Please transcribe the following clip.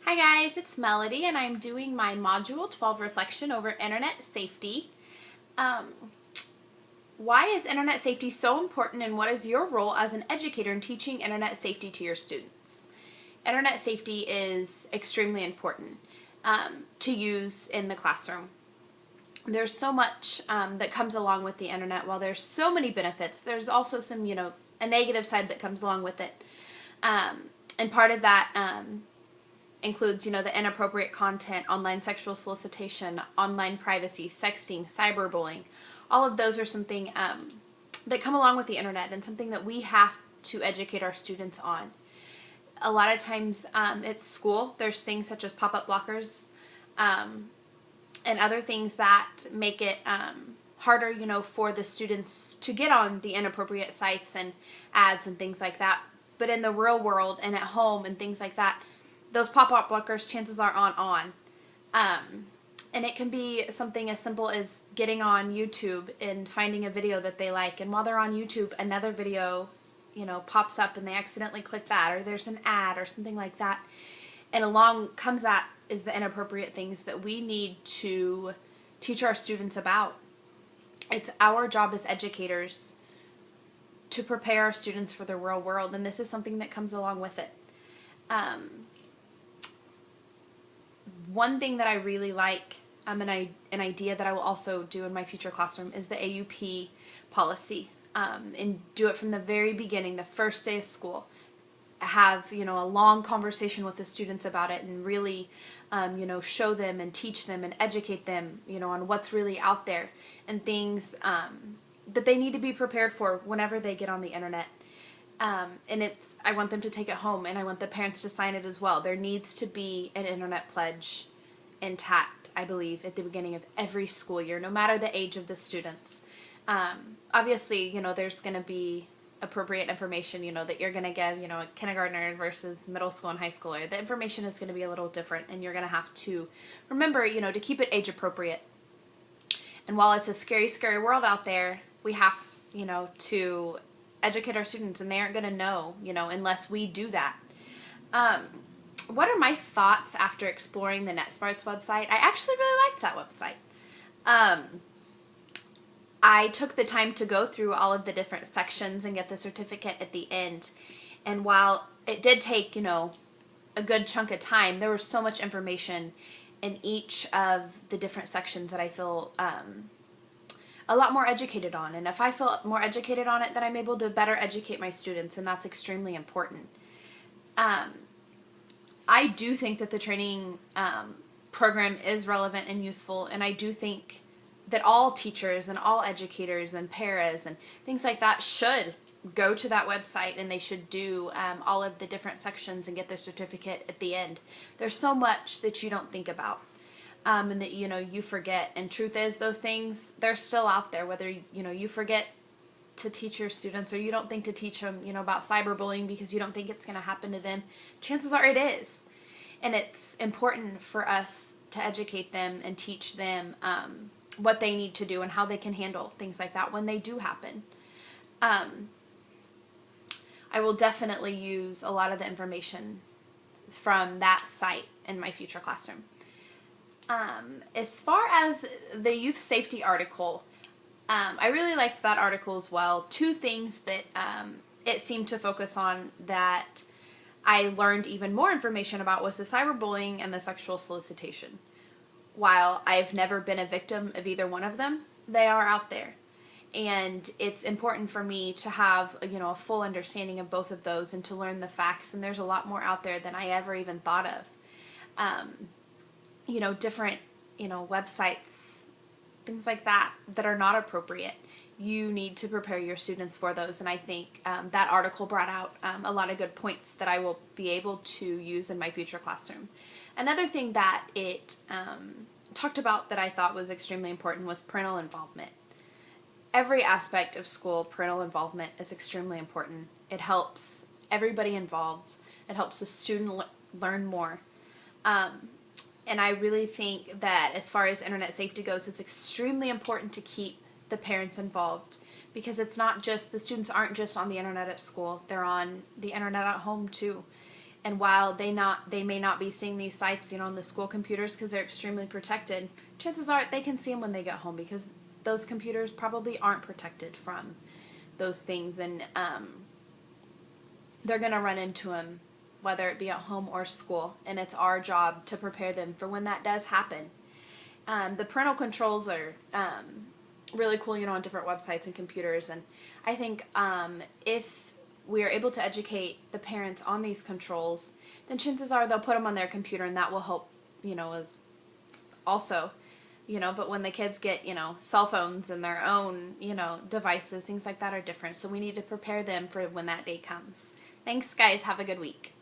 Hi guys, it's Melody and I'm doing my Module 12 reflection over internet safety. Um, why is internet safety so important and what is your role as an educator in teaching internet safety to your students? Internet safety is extremely important to use in the classroom. There's so much that comes along with the internet. While there's so many benefits, there's also some, a negative side that comes along with it. And part of that includes, the inappropriate content, online sexual solicitation, online privacy, sexting, cyberbullying. All of those are something that come along with the internet and something that we have to educate our students on. A lot of times at school, there's things such as pop-up blockers and other things that make it harder, for the students to get on the inappropriate sites and ads and things like that. But in the real world and at home and things like that, those pop-up blockers, chances are on. And it can be something as simple as getting on YouTube and finding a video that they like. And while they're on YouTube, another video, pops up and they accidentally click that, or there's an ad or something like that. And along comes that is the inappropriate things that we need to teach our students about. It's our job as educators to prepare our students for the real world, and this is something that comes along with it. One thing that I really like, an idea that I will also do in my future classroom, is the AUP policy, and do it from the very beginning, the first day of school. Have, a long conversation with the students about it and really, show them and teach them and educate them, on what's really out there and things that they need to be prepared for whenever they get on the internet. And I want them to take it home, and I want the parents to sign it as well. There needs to be an internet pledge intact, I believe, at the beginning of every school year, no matter the age of the students. Obviously, there's going to be appropriate information, that you're going to give, a kindergartner versus middle school and high schooler. The information is going to be a little different, and you're going to have to remember, to keep it age appropriate. And while it's a scary, scary world out there, we have, to educate our students, and they aren't going to know, unless we do that. What are my thoughts after exploring the NetSmarts website? I actually really liked that website. I took the time to go through all of the different sections and get the certificate at the end. And while it did take, a good chunk of time, there was so much information in each of the different sections that I feel a lot more educated on. And if I feel more educated on it, then I'm able to better educate my students, and that's extremely important. I do think that the training program is relevant and useful, and I do think that all teachers and all educators and paras and things like that should go to that website, and they should do all of the different sections and get their certificate at the end. There's so much that you don't think about and that, you forget. And truth is, those things, they're still out there, whether, you forget to teach your students or you don't think to teach them, about cyberbullying because you don't think it's going to happen to them. Chances are it is. And it's important for us to educate them and teach them what they need to do and how they can handle things like that when they do happen. I will definitely use a lot of the information from that site in my future classroom. As far as the youth safety article, I really liked that article as well. Two things that it seemed to focus on that I learned even more information about was the cyberbullying and the sexual solicitation. While I've never been a victim of either one of them, they are out there. And it's important for me to have, a full understanding of both of those and to learn the facts. And there's a lot more out there than I ever even thought of. Different, websites, things like that are not appropriate. You need to prepare your students for those. And I think that article brought out a lot of good points that I will be able to use in my future classroom. Another thing that it talked about that I thought was extremely important was parental involvement. Every aspect of school, parental involvement is extremely important. It helps everybody involved. It helps the student learn more. And I really think that as far as internet safety goes, it's extremely important to keep the parents involved, because it's not just, the students aren't just on the internet at school, they're on the internet at home too. And while they may not be seeing these sites, on the school computers because they're extremely protected, chances are they can see them when they get home because those computers probably aren't protected from those things, and they're going to run into them, whether it be at home or school, and it's our job to prepare them for when that does happen. The parental controls are really cool, on different websites and computers, and I think if we are able to educate the parents on these controls, then chances are they'll put them on their computer, and that will help, as also, but when the kids get, cell phones and their own, devices, things like that are different, so we need to prepare them for when that day comes. Thanks, guys. Have a good week.